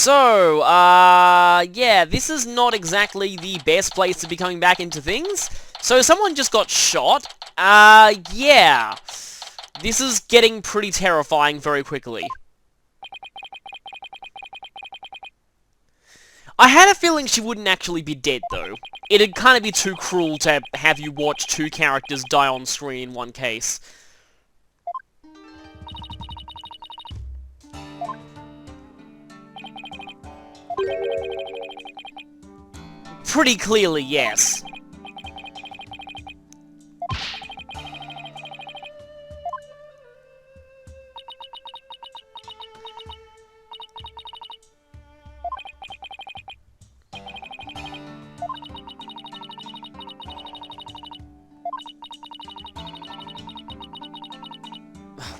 So, yeah, this is not exactly the best place to be coming back into things. So someone just got shot. Yeah. This is getting pretty terrifying very quickly. I had a feeling she wouldn't actually be dead, though. It'd kind of be too cruel to have you watch two characters die on screen in one case. Pretty clearly, yes.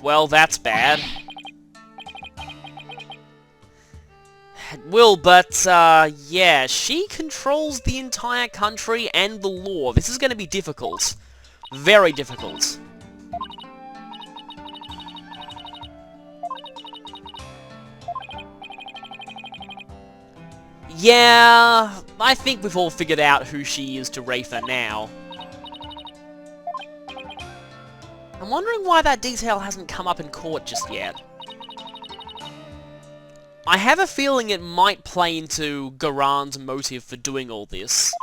Well, that's bad. Will, but, yeah, she controls the entire country and the law. This is going to be difficult. Very difficult. Yeah, I think we've all figured out who she is to Rafa now. I'm wondering why that detail hasn't come up in court just yet. I have a feeling it might play into Garan's motive for doing all this.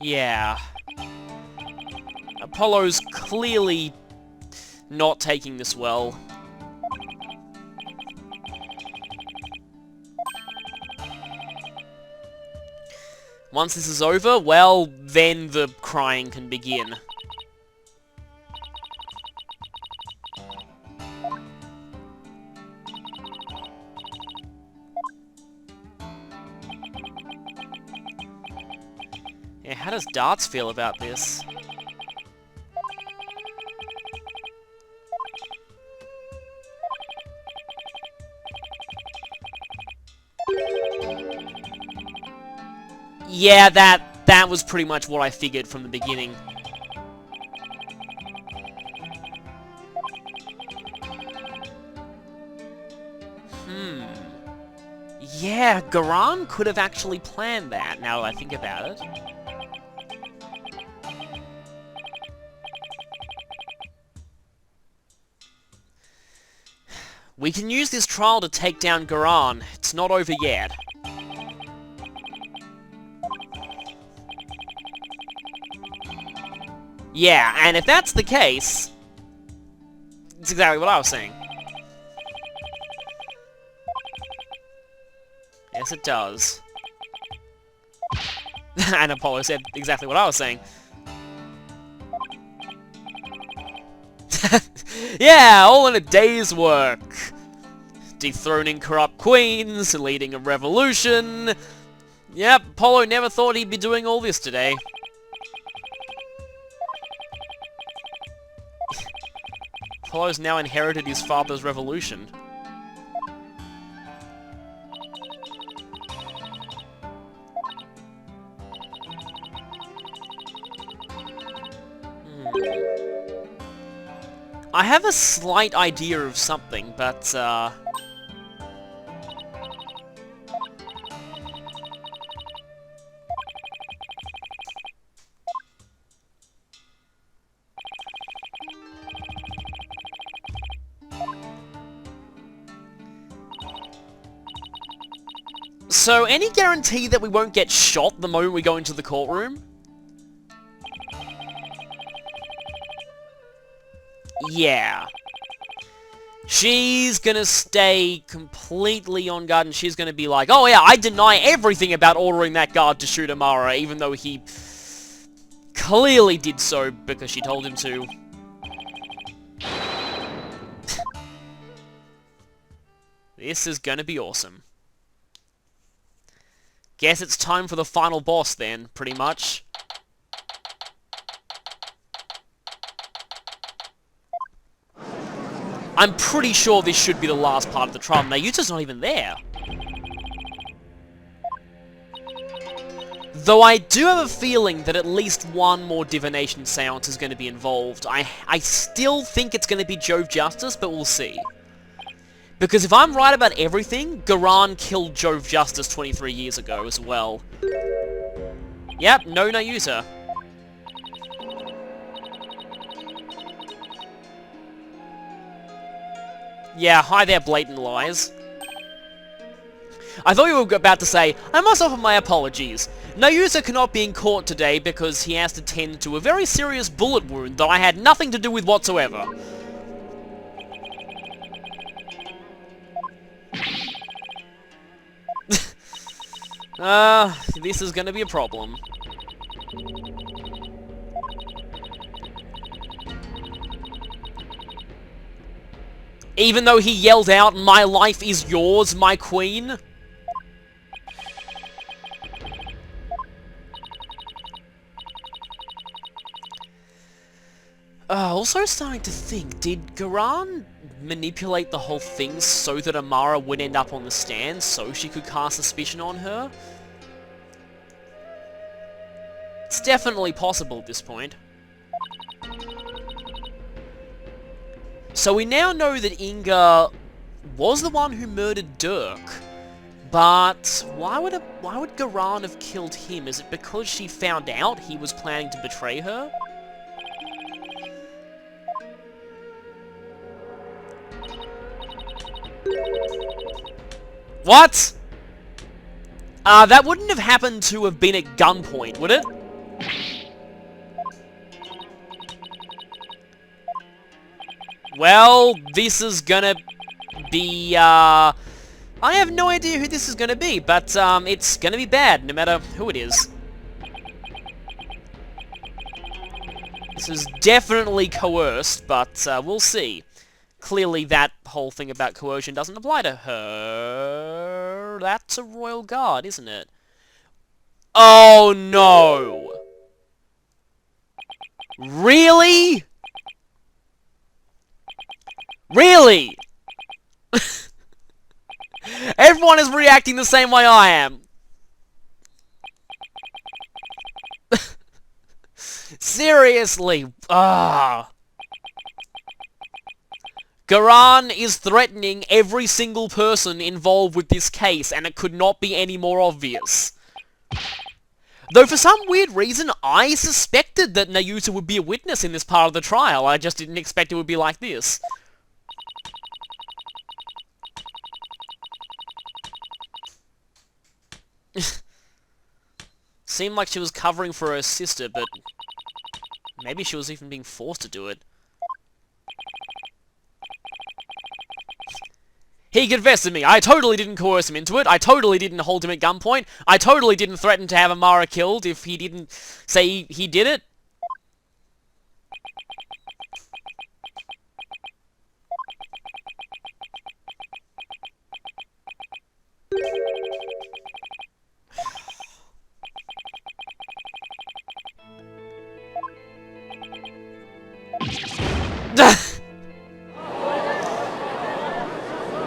Yeah. Apollo's clearly not taking this well. Once this is over, well, then the crying can begin. Yeah, how does Darts feel about this? Yeah, that was pretty much what I figured from the beginning. Yeah, Garan could have actually planned that, now that I think about it. We can use this trial to take down Garan. It's not over yet. Yeah, and if that's the case, it's exactly what I was saying. Yes, it does. And Apollo said exactly what I was saying. Yeah, all in a day's work. Dethroning corrupt queens, leading a revolution. Yep, Apollo never thought he'd be doing all this today. Apollo's now inherited his father's revolution. I have a slight idea of something, but, so, any guarantee that we won't get shot the moment we go into the courtroom? Yeah. She's gonna stay completely on guard, and she's gonna be like, oh yeah, I deny everything about ordering that guard to shoot Amara, even though he clearly did so because she told him to. This is gonna be awesome. Guess it's time for the final boss then, pretty much. I'm pretty sure this should be the last part of the trial. Nayuta's not even there. Though I do have a feeling that at least one more divination seance is going to be involved. I still think it's going to be Jove Justice, but we'll see. Because if I'm right about everything, Garan killed Jove Justice 23 years ago as well. Yep, no Nayuta. Yeah, hi there, blatant lies. I thought you were about to say, I must offer my apologies. Nayuta cannot be in court today because he has to tend to a very serious bullet wound that I had nothing to do with whatsoever. This is gonna be a problem. Even though he yelled out, "My life is yours, my queen." Also starting to think, did Garan manipulate the whole thing so that Amara would end up on the stand so she could cast suspicion on her? It's definitely possible at this point. So we now know that Inga was the one who murdered Dirk, but why would Garan have killed him? Is it because she found out he was planning to betray her? What? That wouldn't have happened to have been at gunpoint, would it? Well, this is gonna be, I have no idea who this is gonna be, but, it's gonna be bad, no matter who it is. This is definitely coerced, but, we'll see. Clearly that whole thing about coercion doesn't apply to her. That's a royal guard, isn't it? Oh, no! Really? Really? Everyone is reacting the same way I am. Seriously. Garan is threatening every single person involved with this case, and it could not be any more obvious. Though for some weird reason, I suspected that Nayuta would be a witness in this part of the trial. I just didn't expect it would be like this. Seemed like she was covering for her sister, but maybe she was even being forced to do it. He confessed to me. I totally didn't coerce him into it. I totally didn't hold him at gunpoint. I totally didn't threaten to have Amara killed if he didn't say he did it.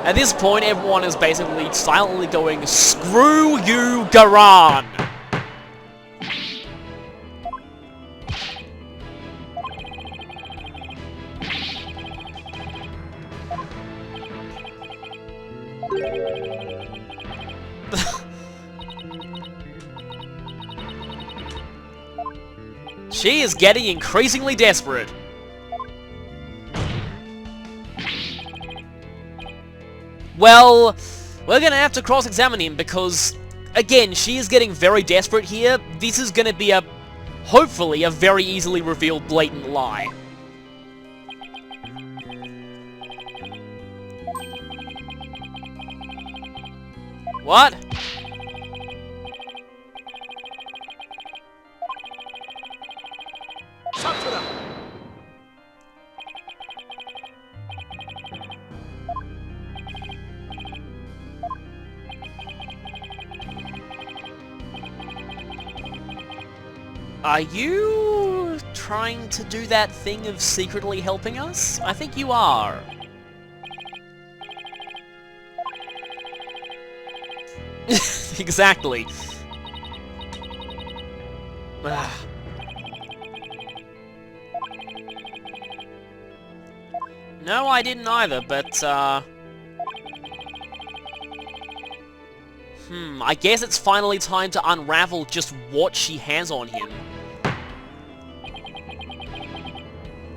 At this point, everyone is basically silently going, "Screw you, Garan!" She is getting increasingly desperate. Well, we're gonna have to cross-examine him because, again, she is getting very desperate here. This is gonna be hopefully, a very easily revealed blatant lie. What? Are you trying to do that thing of secretly helping us? I think you are. Exactly. No, I didn't either, but, I guess it's finally time to unravel just what she has on him.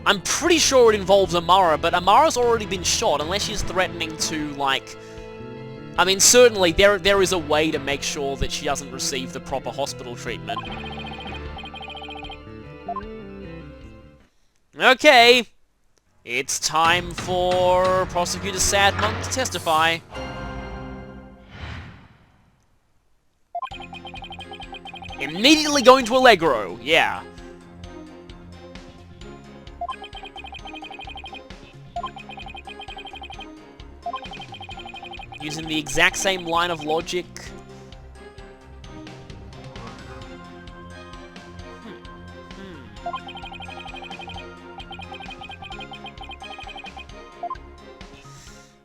I'm pretty sure it involves Amara, but Amara's already been shot, unless she's threatening to, like... I mean, certainly, there is a way to make sure that she doesn't receive the proper hospital treatment. Okay. It's time for Prosecutor Sadmonk to testify. Immediately going to Allegro, yeah. Using the exact same line of logic.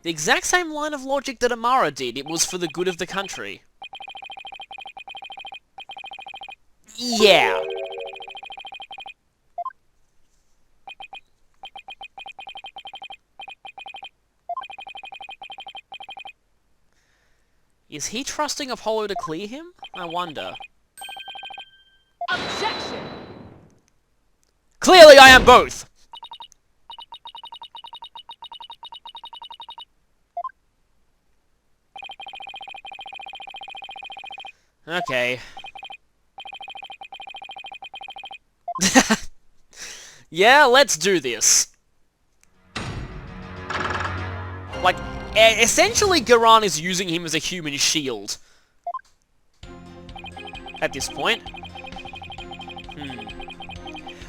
The exact same line of logic that Amara did. It was for the good of the country. Yeah. Is he trusting Apollo to clear him? I wonder. Objection! Clearly I am both! Okay. Yeah, let's do this. Like, essentially Garan is using him as a human shield. At this point.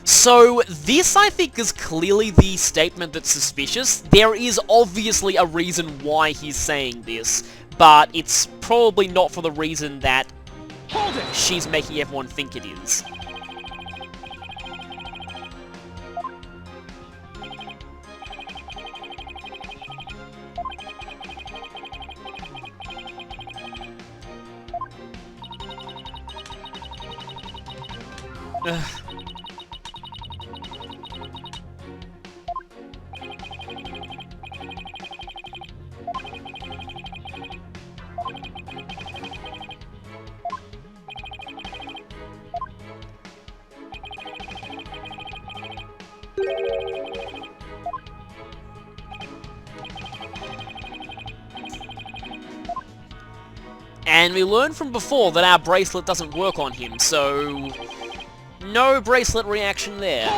So, this I think is clearly the statement that's suspicious. There is obviously a reason why he's saying this, but it's probably not for the reason that she's making everyone think it is. And we learned from before that our bracelet doesn't work on him, so... no bracelet reaction there.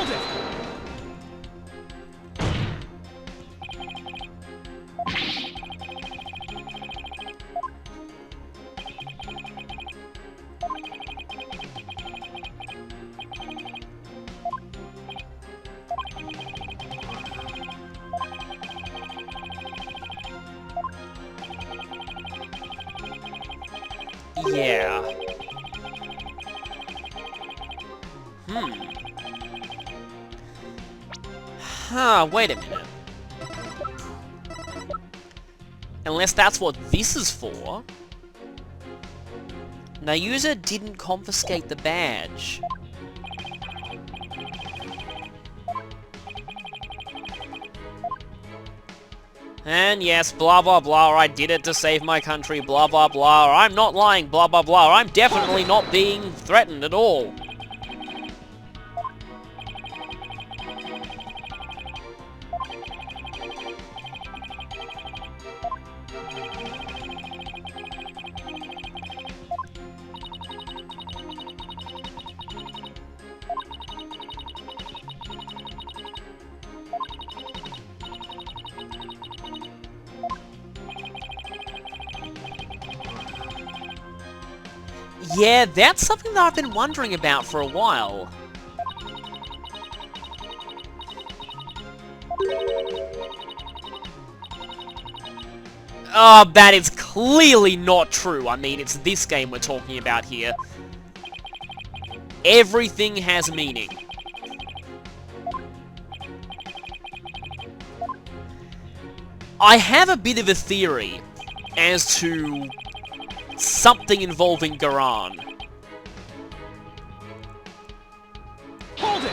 Yeah. Huh, wait a minute. Unless that's what this is for. Nayusa didn't confiscate the badge. And yes, blah blah blah, I did it to save my country, blah blah blah, or I'm not lying, blah blah blah, or I'm definitely not being threatened at all. Yeah, that's something that I've been wondering about for a while. Oh, that is clearly not true. I mean, it's this game we're talking about here. Everything has meaning. I have a bit of a theory as to something involving Garan. Hold it!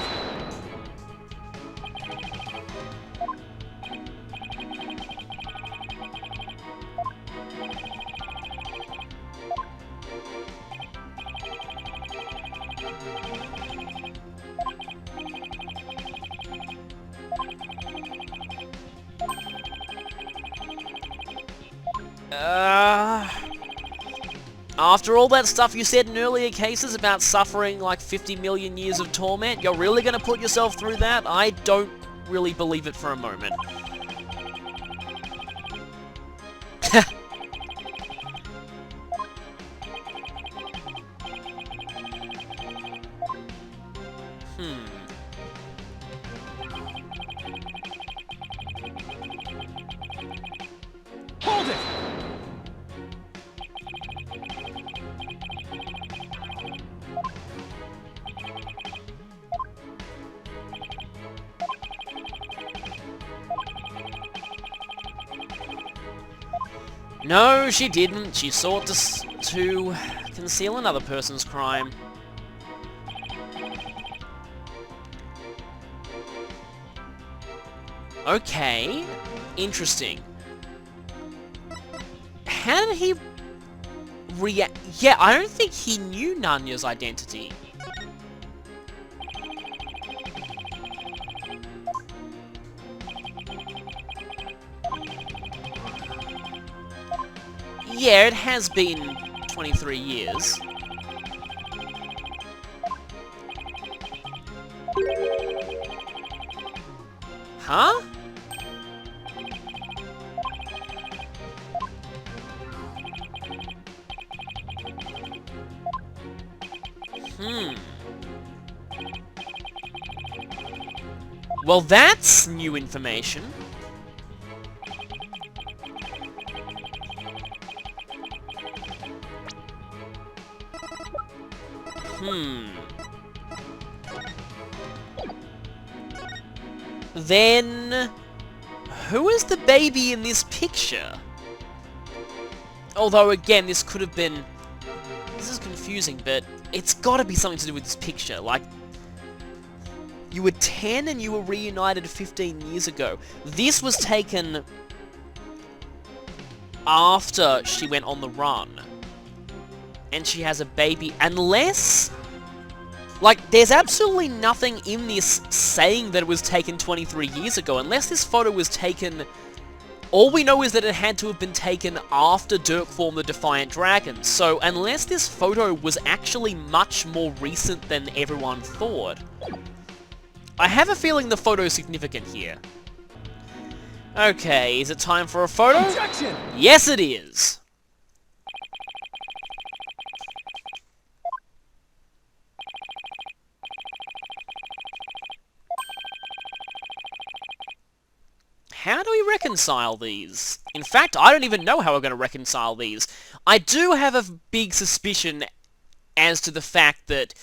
After all that stuff you said in earlier cases about suffering like 50 million years of torment, you're really gonna put yourself through that? I don't really believe it for a moment. Hold it! No, she didn't. She sought to conceal another person's crime. Okay, interesting. How did he react? Yeah, I don't think he knew Nanya's identity. Yeah, it has been 23 years. Huh? Well, that's new information. Then, who is the baby in this picture? Although, again, this could have been... This is confusing, but it's gotta be something to do with this picture. Like, you were 10 and you were reunited 15 years ago. This was taken after she went on the run. And she has a baby, unless... Like, there's absolutely nothing in this saying that it was taken 23 years ago, unless this photo was taken... All we know is that it had to have been taken after Dirk formed the Defiant Dragon, so unless this photo was actually much more recent than everyone thought, I have a feeling the photo is significant here. Okay, is it time for a photo? Objection! Yes, it is! How do we reconcile these? In fact, I don't even know how we're going to reconcile these. I do have a big suspicion as to the fact that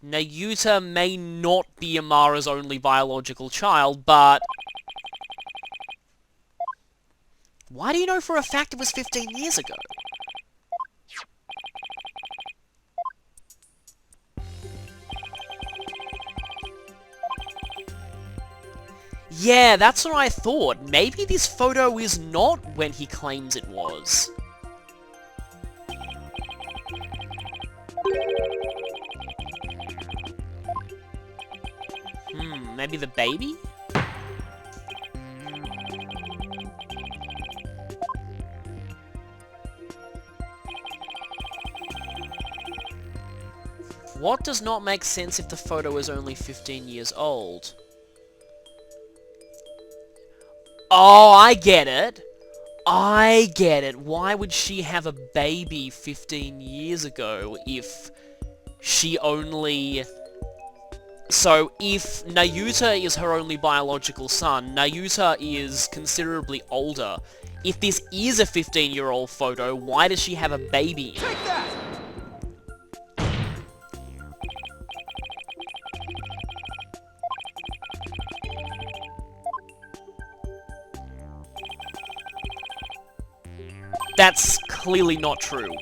Nayuta may not be Amara's only biological child, but... Why do you know for a fact it was 15 years ago? Yeah, that's what I thought. Maybe this photo is not when he claims it was. Maybe the baby? What does not make sense if the photo is only 15 years old? Oh, I get it. I get it. Why would she have a baby 15 years ago if she only... So, if Nayuta is her only biological son, Nayuta is considerably older. If this is a 15-year-old photo, why does she have a baby? Take that! That's clearly not true.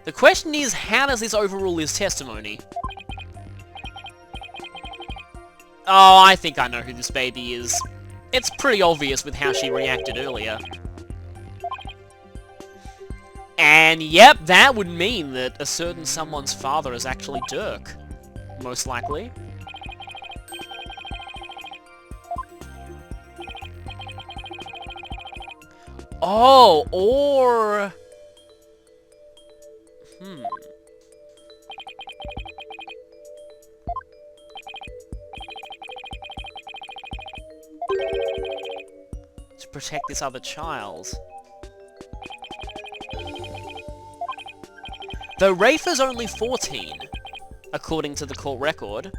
The question is, how does this overrule his testimony? Oh, I think I know who this baby is. It's pretty obvious with how she reacted earlier. And yep, that would mean that a certain someone's father is actually Dirk. Most likely. Oh, or... To protect this other child. Though Rafe is only 14, according to the court record.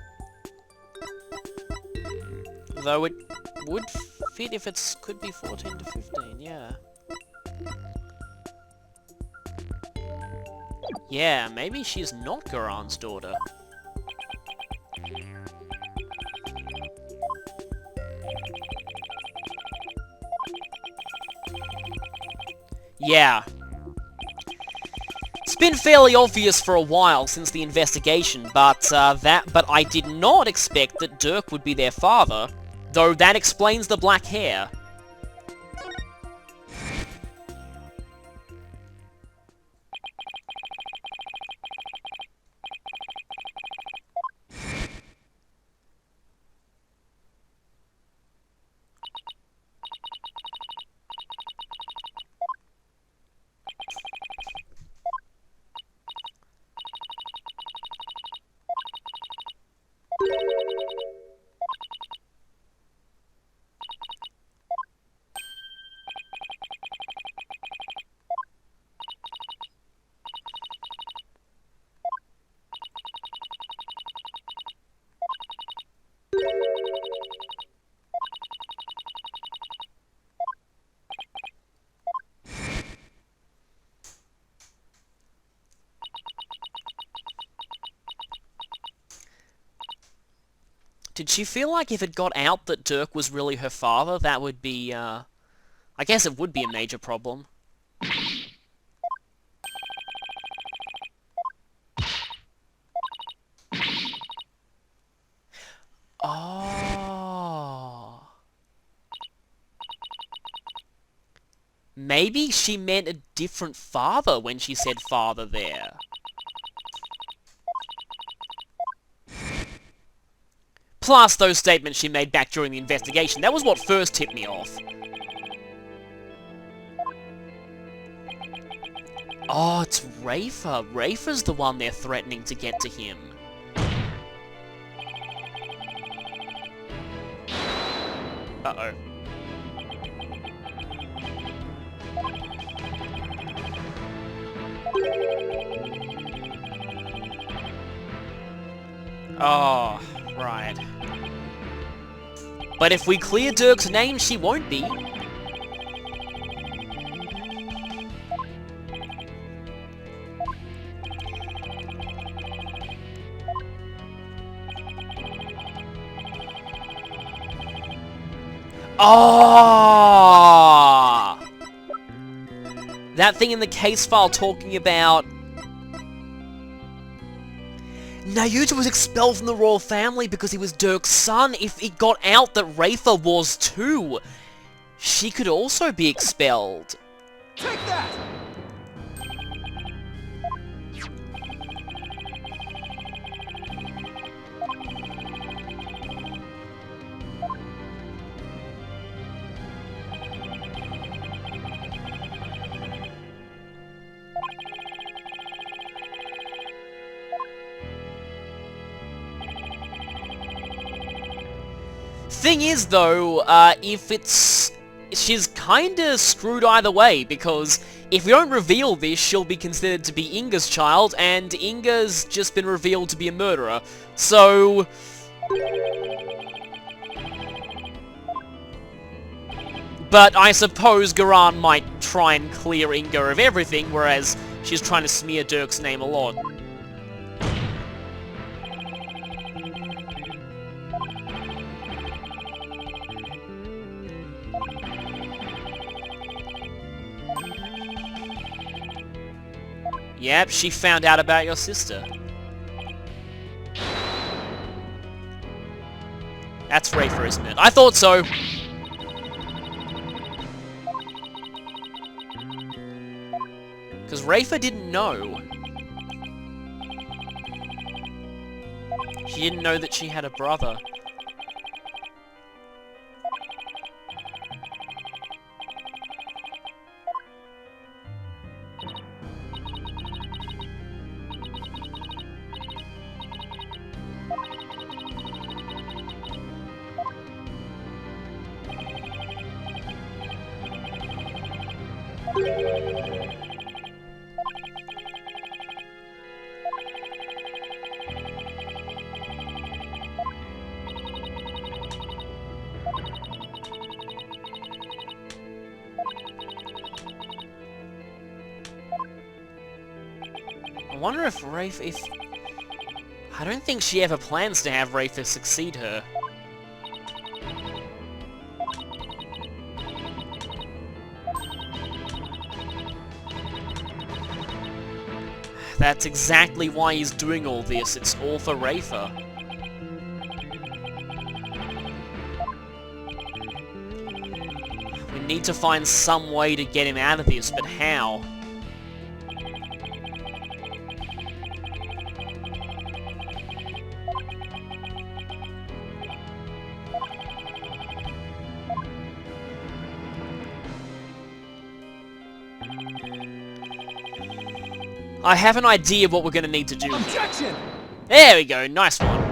Though it would fit if it could be 14 to 15, yeah. Yeah, maybe she's not Goran's daughter. Yeah. It's been fairly obvious for a while since the investigation, but I did not expect that Dirk would be their father, though that explains the black hair. Did she feel like if it got out that Dirk was really her father, that would be, I guess it would be a major problem. Oh. Maybe she meant a different father when she said father there. Plus those statements she made back during the investigation. That was what first tipped me off. Oh, it's Rafer. Rafer's the one they're threatening to get to him. Uh-oh. Oh, right. But if we clear Dirk's name, she won't be. Oh! That thing in the case file talking about... Nayuta was expelled from the royal family because he was Dirk's son. If it got out that Rafer was too, she could also be expelled. Take that! Thing is, though, if it's... She's kinda screwed either way, because if we don't reveal this, she'll be considered to be Inga's child, and Inga's just been revealed to be a murderer. So... But I suppose Goran might try and clear Inga of everything, whereas she's trying to smear Dirk's name a lot. Yep, she found out about your sister. That's Rafer, isn't it? I thought so! Because Rafa didn't know. She didn't know that she had a brother. I wonder if I don't think she ever plans to have Rafa succeed her. That's exactly why he's doing all this. It's all for Rafa. We need to find some way to get him out of this, but how? I have an idea of what we're going to need to do. Objection! There we go, nice one.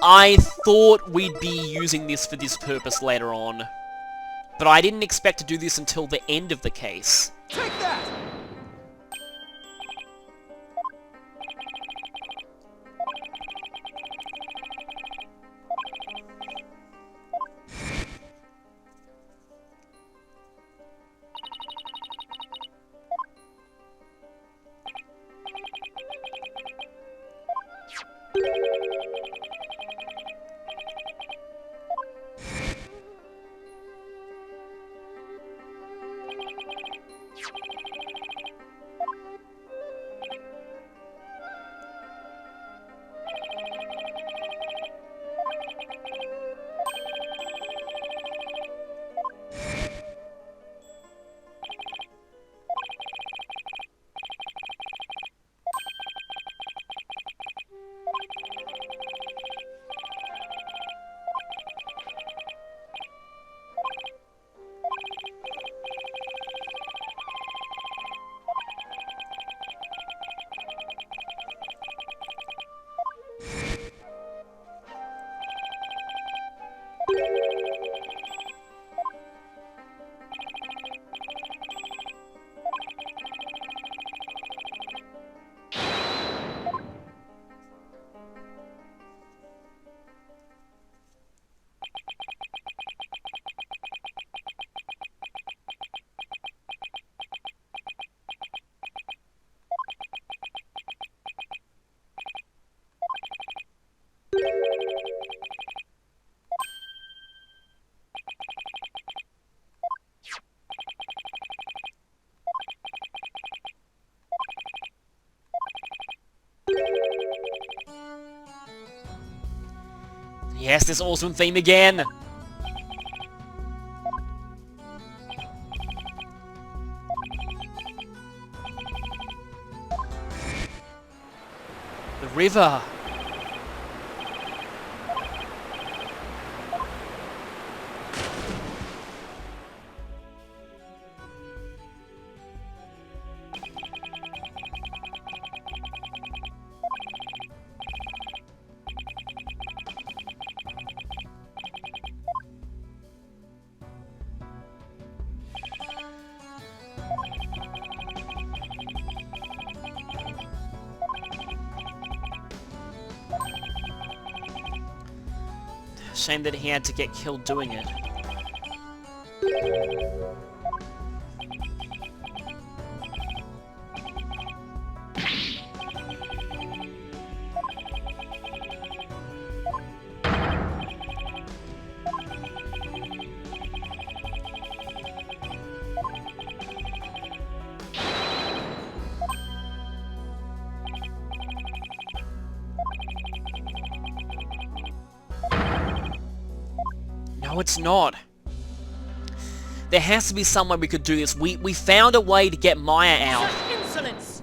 I thought we'd be using this for this purpose later on, but I didn't expect to do this until the end of the case. Take that! Yes, this awesome theme again! The river! Shame that he had to get killed doing it. No, it's not. There has to be some way we could do this. We found a way to get Maya out. Such insolence!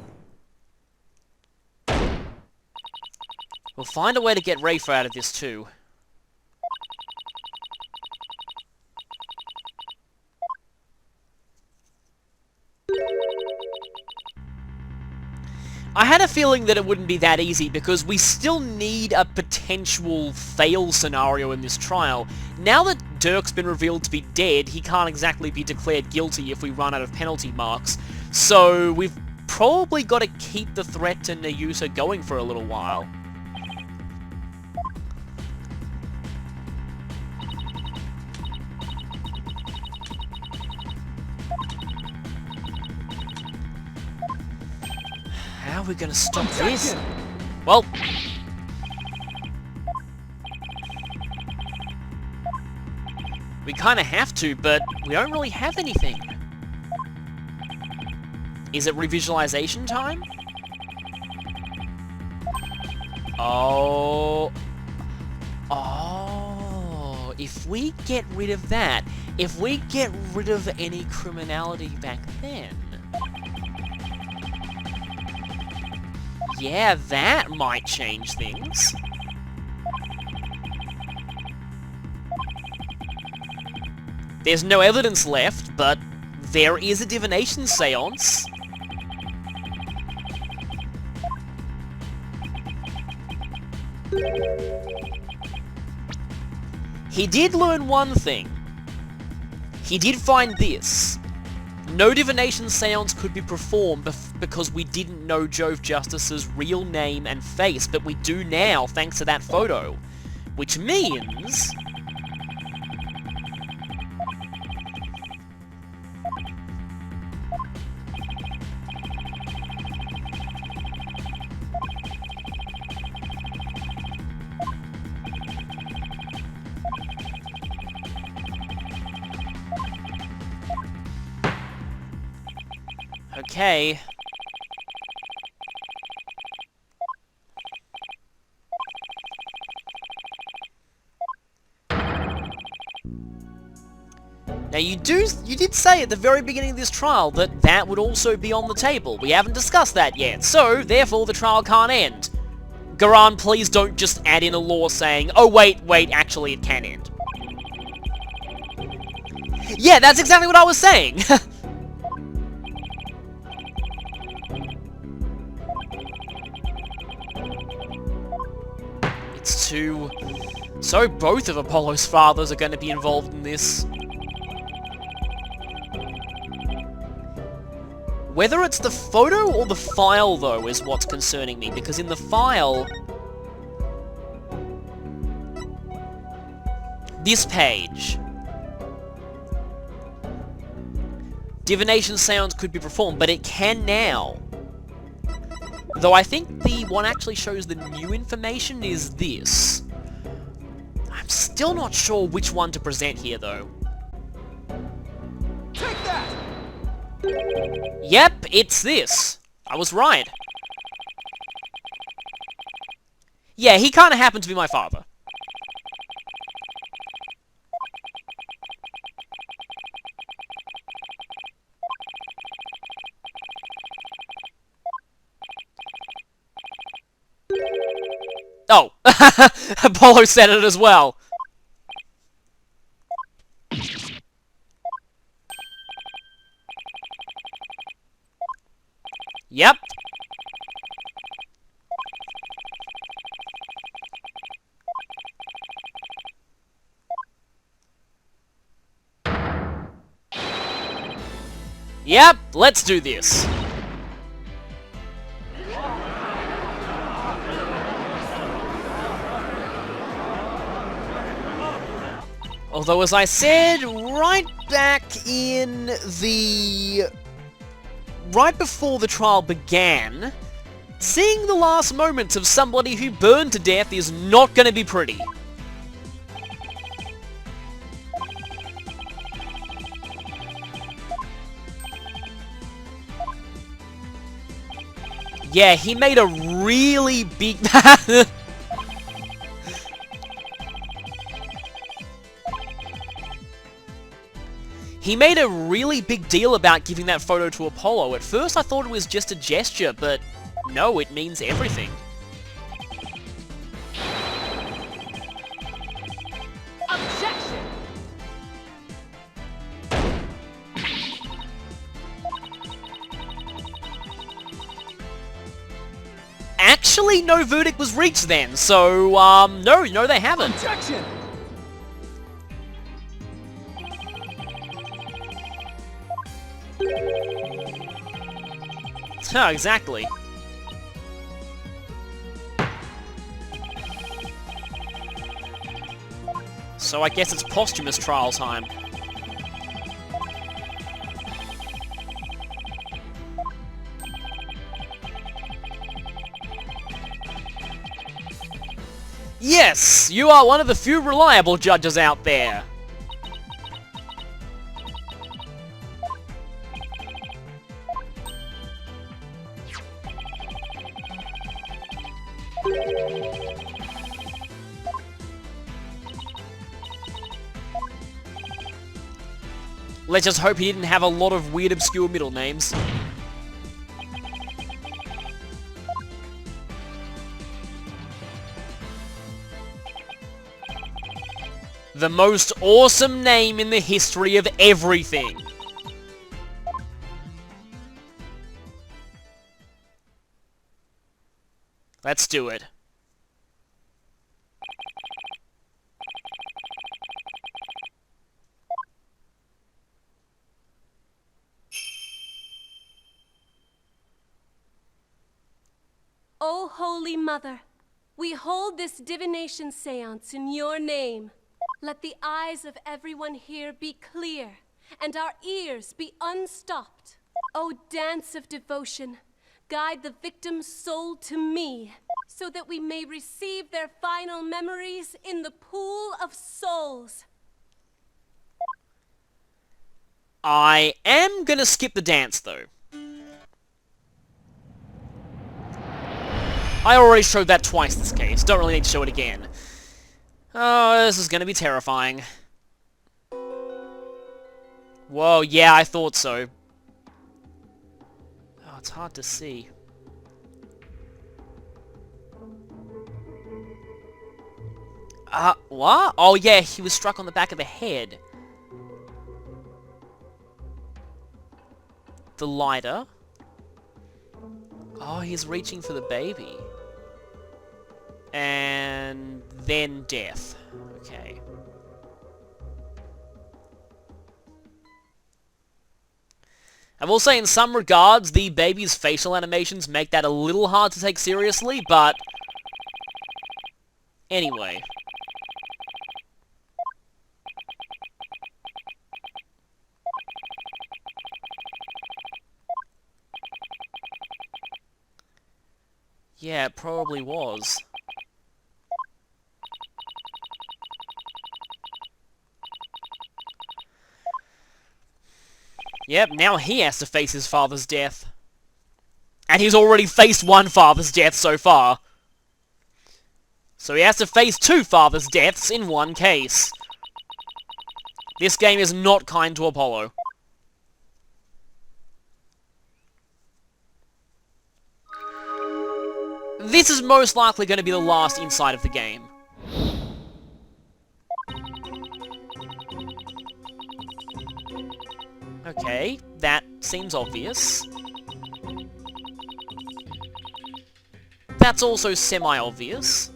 We'll find a way to get Rafer out of this too. I had a feeling that it wouldn't be that easy because we still need a potential fail scenario in this trial. Now that Dirk's been revealed to be dead, he can't exactly be declared guilty if we run out of penalty marks. So we've probably got to keep the threat to Nayuta going for a little while. How are we gonna stop this? Well... we kinda have to, but we don't really have anything. Is it revisualization time? Oh... Oh... If we get rid of that, if we get rid of any criminality back then... yeah, that might change things. There's no evidence left, but there is a divination seance. He did learn one thing. He did find this. No divination seance could be performed because we didn't know Jove Justice's real name and face, but we do now thanks to that photo. Which means... okay. Now you did say at the very beginning of this trial that that would also be on the table. We haven't discussed that yet, so therefore the trial can't end. Garan, please don't just add in a law saying, oh wait, actually it can end. Yeah, that's exactly what I was saying! It's too... so both of Apollo's fathers are going to be involved in this. Whether it's the photo or the file, though, is what's concerning me, because in the file... this page... divination seance could be performed, but it can now. Though I think the one actually shows the new information is this. I'm still not sure which one to present here, though. Take that! Yep, it's this. I was right. Yeah, he kinda happened to be my father. Oh, Apollo said it as well. Yep. Yep, let's do this. Although, as I said, right back in the... right before the trial began, seeing the last moments of somebody who burned to death is not going to be pretty. Yeah, he made a really big... He made a really big deal about giving that photo to Apollo. At first I thought it was just a gesture, but no, it means everything. Objection! Actually, no verdict was reached then, so, no, they haven't. Objection! Huh, exactly. So I guess it's posthumous trial time. Yes! You are one of the few reliable judges out there! Let's just hope he didn't have a lot of weird obscure middle names. The most awesome name in the history of everything. Let's do it. O Holy Mother, we hold this divination seance in your name. Let the eyes of everyone here be clear, and our ears be unstopped. O dance of devotion, guide the victim's soul to me, so that we may receive their final memories in the pool of souls. I am gonna skip the dance, though. I already showed that twice this case. Don't really need to show it again. Oh, this is gonna be terrifying. Whoa, yeah, I thought so. Oh, it's hard to see. What? Oh, yeah, he was struck on the back of the head. The lighter. Oh, he's reaching for the baby. And then death. Okay. I will say in some regards, the baby's facial animations make that a little hard to take seriously, but... Anyway. Yeah, it probably was. Yep, now he has to face his father's death. And he's already faced one father's death so far. So he has to face two fathers' deaths in one case. This game is not kind to Apollo. This is most likely going to be the last inside of the game. Okay, that seems obvious. That's also semi-obvious.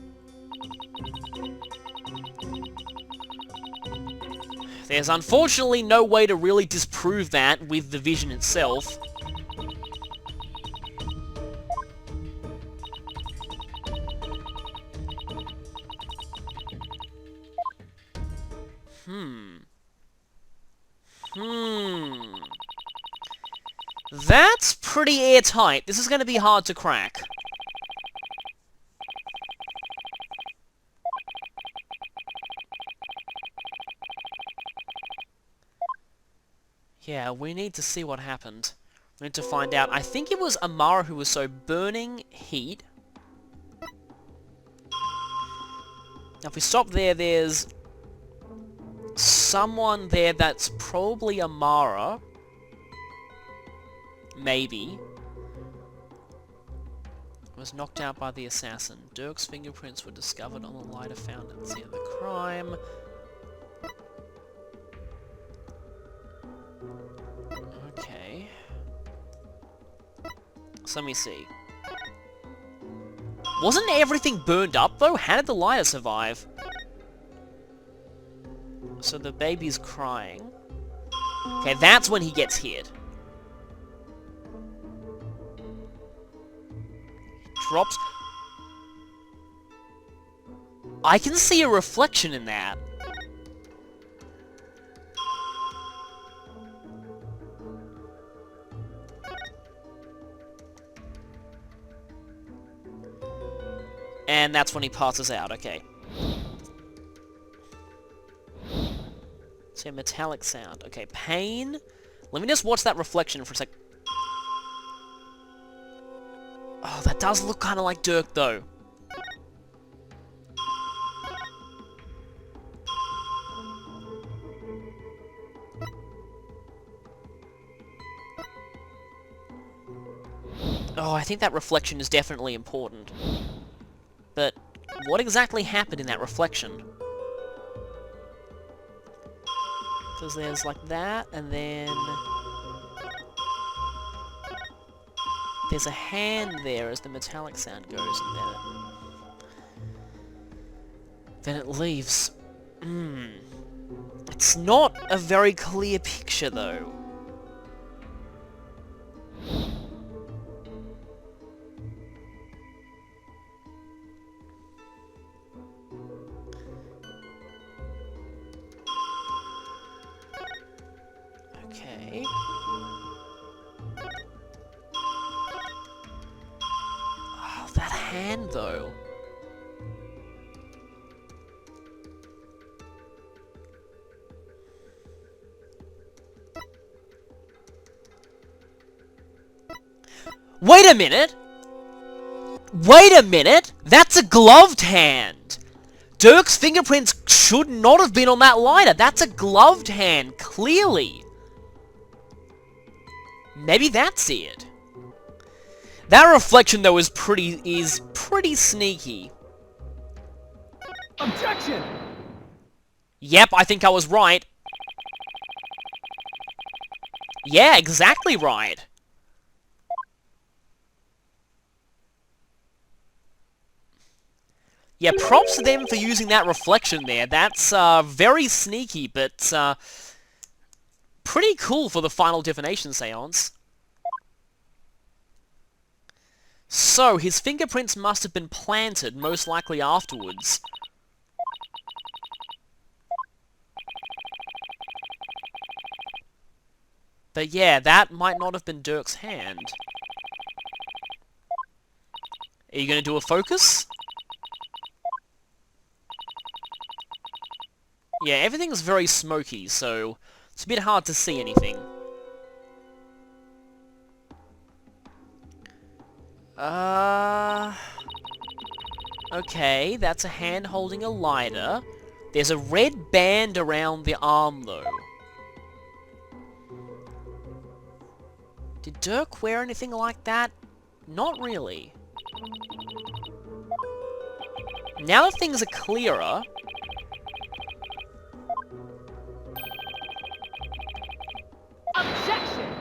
There's unfortunately no way to really disprove that with the vision itself. That's pretty airtight. This is going to be hard to crack. Yeah, we need to see what happened. We need to find out. I think it was Amara who was so burning heat. Now if we stop there, there's someone there that's probably Amara. Maybe. Was knocked out by the assassin. Dirk's fingerprints were discovered on the lighter found at the scene of the crime. Okay. So let me see. Wasn't everything burned up though? How did the lighter survive? So the baby's crying. Okay, that's when he gets hit. Drops. I can see a reflection in that. And that's when he passes out, okay. See a metallic sound. Okay, pain. Let me just watch that reflection for a sec. Oh, that does look kind of like Dirk, though. Oh, I think that reflection is definitely important. But what exactly happened in that reflection? Because there's like that, and then there's a hand there as the metallic sound goes, and then it leaves. It's not a very clear picture, though. Okay. Oh, that hand, though. Wait a minute! Wait a minute! That's a gloved hand! Dirk's fingerprints should not have been on that lighter. That's a gloved hand, clearly. Maybe that's it. That reflection, though, is pretty sneaky. Objection! Yep, I think I was right. Yeah, exactly right. Yeah, props to them for using that reflection there. That's very sneaky, but pretty cool for the final divination seance. So, his fingerprints must have been planted, most likely afterwards. But yeah, that might not have been Dirk's hand. Are you going to do a focus? Yeah, everything's very smoky, so it's a bit hard to see anything. Okay, that's a hand holding a lighter. There's a red band around the arm, though. Did Dirk wear anything like that? Not really. Now that things are clearer... Objection!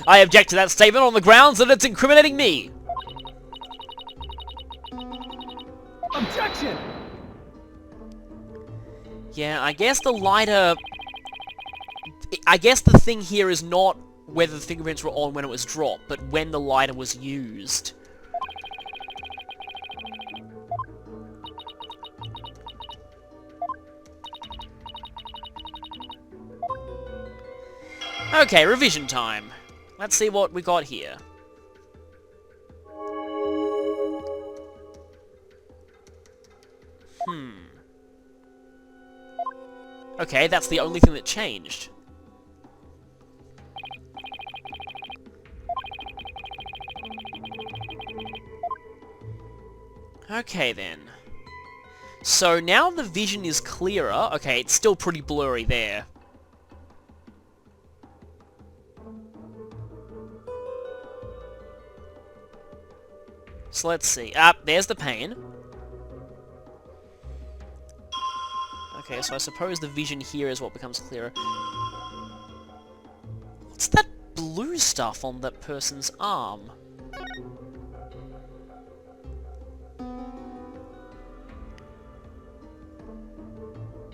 I object to that statement on the grounds that it's incriminating me. Objection! Yeah, I guess the lighter... I guess the thing here is not whether the fingerprints were on when it was dropped, but when the lighter was used. Okay, revision time. Let's see what we got here. Okay, that's the only thing that changed. Okay then. So now the vision is clearer. Okay, it's still pretty blurry there. So let's see. There's the pane. Okay, so I suppose the vision here is what becomes clearer. What's that blue stuff on that person's arm?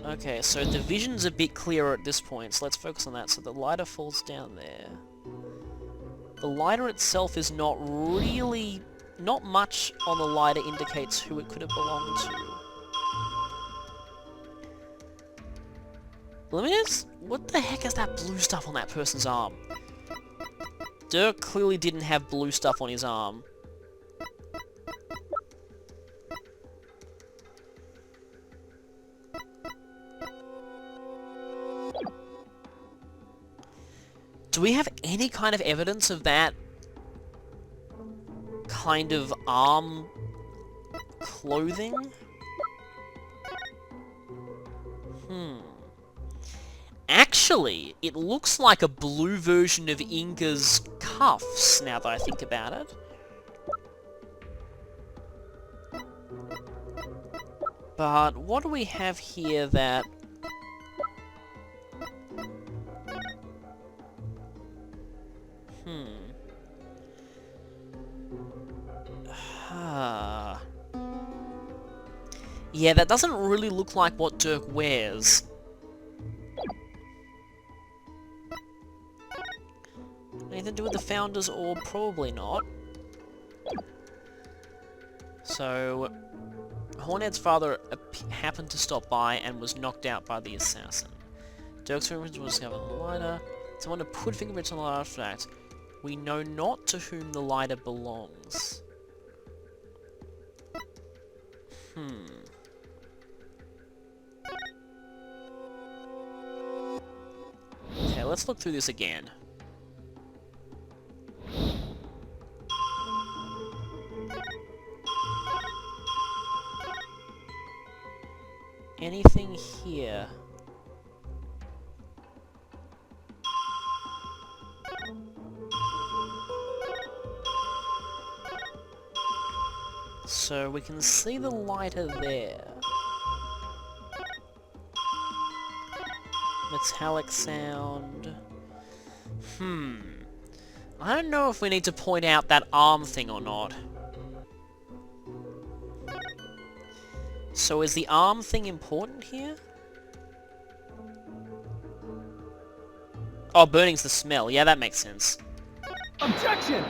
Okay, so the vision's a bit clearer at this point, so let's focus on that. So the lighter falls down there. The lighter itself is not really... Not much on the lighter indicates who it could have belonged to. Luminous? What the heck is that blue stuff on that person's arm? Dirk clearly didn't have blue stuff on his arm. Do we have any kind of evidence of that kind of arm clothing? Actually, it looks like a blue version of Inga's cuffs, now that I think about it. But what do we have here that... Yeah, that doesn't really look like what Dirk wears. Anything to do with the Founder's Orb? Probably not. So, Hornet's father happened to stop by and was knocked out by the assassin. Dirk's fingerprints were discovered on the lighter. Someone to put fingerprints on the lighter artifact. We know not to whom the lighter belongs. Okay, let's look through this again. Anything here? So we can see the lighter there. Metallic sound. I don't know if we need to point out that arm thing or not. So is the arm thing important here? Oh, burning's the smell. Yeah, that makes sense. Objection!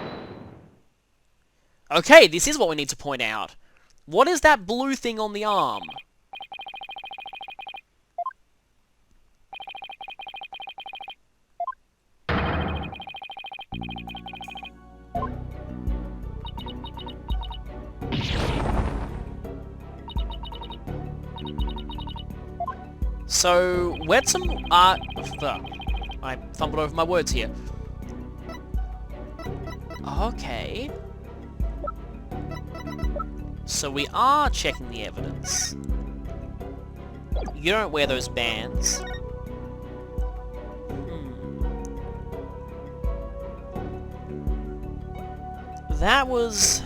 Okay, this is what we need to point out. What is that blue thing on the arm? So, where'd some... I fumbled over my words here. Okay. So we are checking the evidence. You don't wear those bands. That was...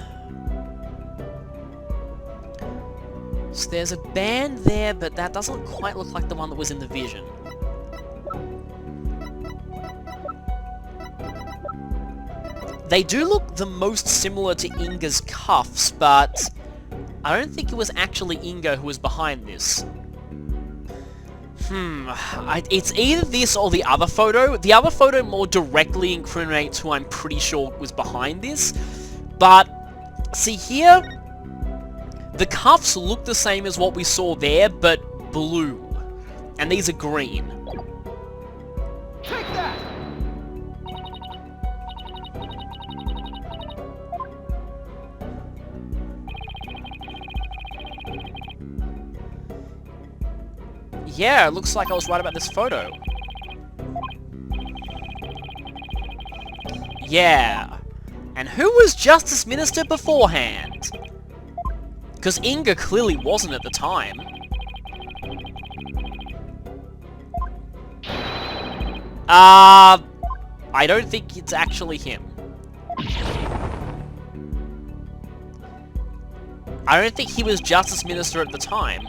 So there's a band there, but that doesn't quite look like the one that was in the vision. They do look the most similar to Inga's cuffs, but I don't think it was actually Inga who was behind this. It's either this or the other photo. The other photo more directly incriminates who I'm pretty sure was behind this. But, see here, the cuffs look the same as what we saw there, but blue. And these are green. Take that! Yeah, it looks like I was right about this photo. Yeah. And who was Justice Minister beforehand? Because Inga clearly wasn't at the time. I don't think it's actually him. I don't think he was Justice Minister at the time.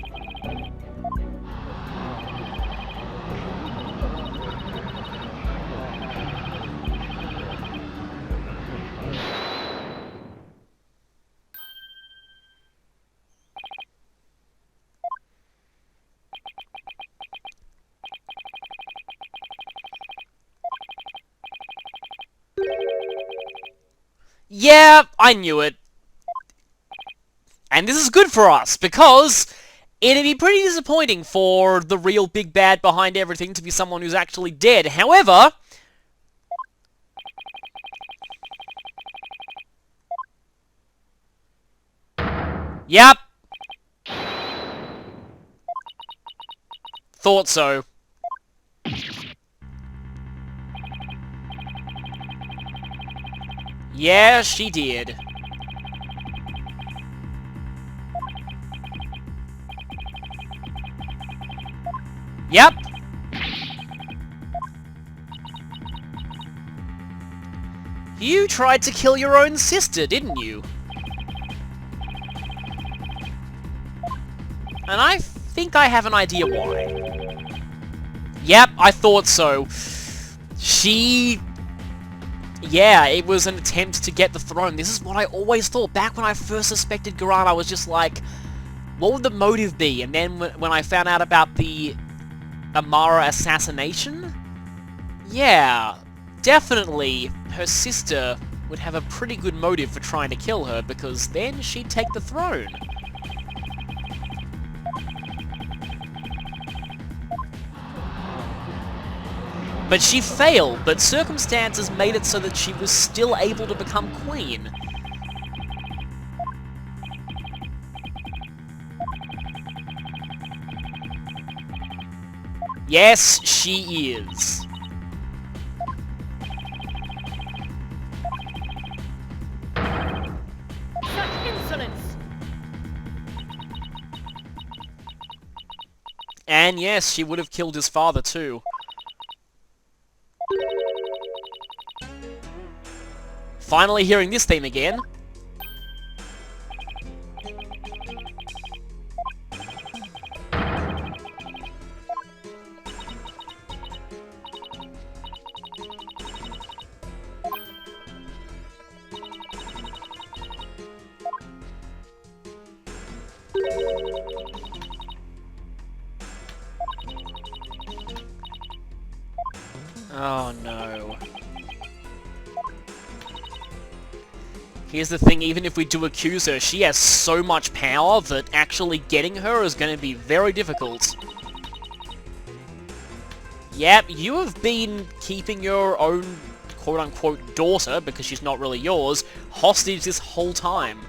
Yeah, I knew it. And this is good for us, because it'd be pretty disappointing for the real big bad behind everything to be someone who's actually dead. However... Yep. Thought so. Yeah, she did. Yep. You tried to kill your own sister, didn't you? And I think I have an idea why. Yep, I thought so. Yeah, it was an attempt to get the throne. This is what I always thought. Back when I first suspected Garan, I was just like, what would the motive be? And then when I found out about the Amara assassination, yeah, definitely her sister would have a pretty good motive for trying to kill her, because then she'd take the throne. But she failed, but circumstances made it so that she was still able to become queen. Yes, she is. Such insolence! And yes, she would have killed his father too. Finally hearing this theme again. Oh no. Here's the thing, even if we do accuse her, she has so much power that actually getting her is going to be very difficult. Yep, you have been keeping your own quote-unquote daughter, because she's not really yours, hostage this whole time.